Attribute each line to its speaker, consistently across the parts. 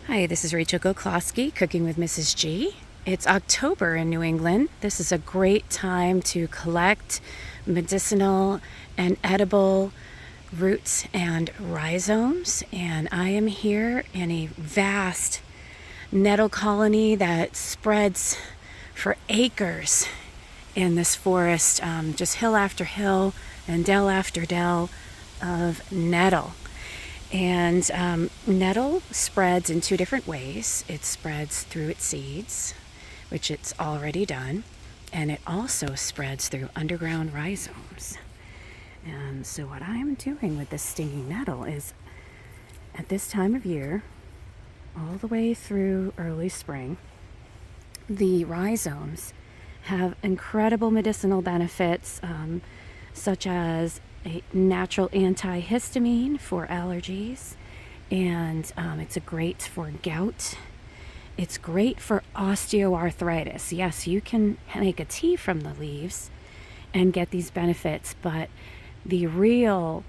Speaker 1: Hi, this is Rachel Goclawski, cooking with Mrs. G. It's October in New England. This is a great time to collect medicinal and edible roots and rhizomes. And I am here in a vast nettle colony that spreads for acres in this forest, just hill after hill and dell after dell of nettle. And nettle spreads in two different ways. It spreads through its seeds, which it's already done, and it also spreads through underground rhizomes. And so what I am doing with this stinging nettle is, at this time of year, all the way through early spring, the rhizomes have incredible medicinal benefits, such as a natural antihistamine for allergies, and it's great for gout. It's great for osteoarthritis. Yes, you can make a tea from the leaves and get these benefits, but the real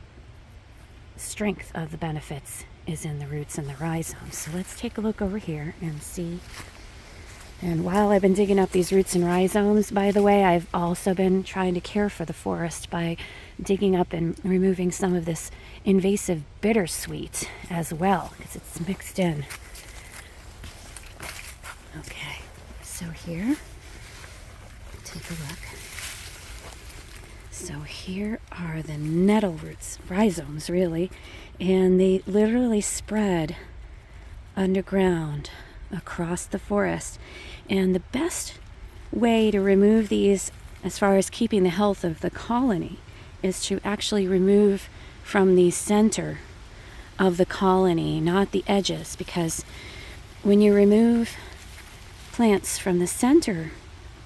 Speaker 1: strength of the benefits is in the roots and the rhizomes. So let's take a look over here and see. And while I've been digging up these roots and rhizomes, by the way, I've also been trying to care for the forest by digging up and removing some of this invasive bittersweet as well, because it's mixed in. Okay, so here, take a look. So here are the nettle roots, rhizomes really, and they literally spread underground across the forest. And the best way to remove these, as far as keeping the health of the colony, is to actually remove from the center of the colony, not the edges, because when you remove plants from the center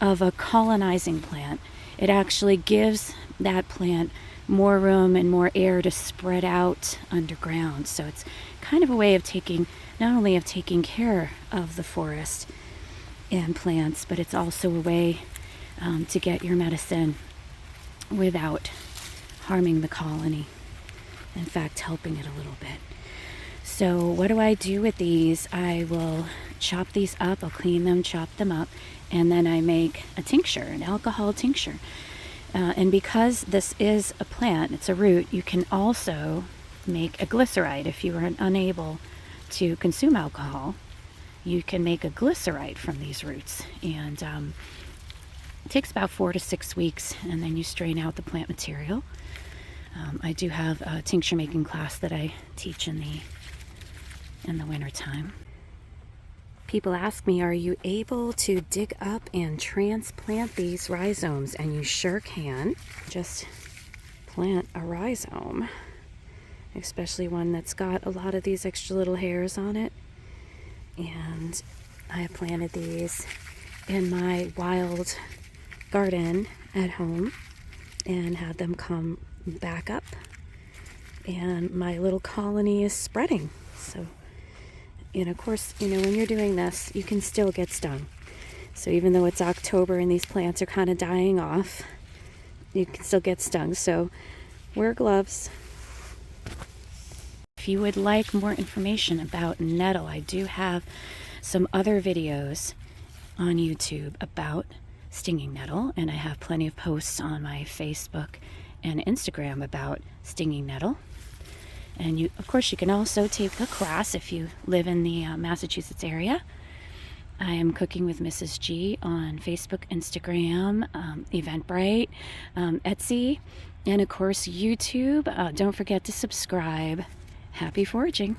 Speaker 1: of a colonizing plant, it actually gives that plant more room and more air to spread out underground. So it's kind of a way of not only of taking care of the forest and plants, but it's also a way to get your medicine without harming the colony. In fact, helping it a little bit. So what do I do with these? I will chop these up, I'll clean them, chop them up, and then I make a tincture, an alcohol tincture. And because this is a plant, it's a root, you can also make a glyceride. If you are unable to consume alcohol, you can make a glyceride from these roots. And it takes about 4 to 6 weeks, and then you strain out the plant material. I do have a tincture making class that I teach in the winter time. People ask me, are you able to dig up and transplant these rhizomes? And you sure can. Just plant a rhizome, especially one that's got a lot of these extra little hairs on it. And I have planted these in my wild garden at home and had them come back up, and my little colony is spreading. So, and of course, when you're doing this, you can still get stung. So even though it's October and these plants are kind of dying off, you can still get stung. So wear gloves. If you would like more information about nettle, I do have some other videos on YouTube about stinging nettle, and I have plenty of posts on my Facebook and Instagram about stinging nettle. And of course, you can also take a class if you live in the Massachusetts area. I am cooking with Mrs. G on Facebook, Instagram, Eventbrite, Etsy, and of course YouTube. Don't forget to subscribe. Happy foraging.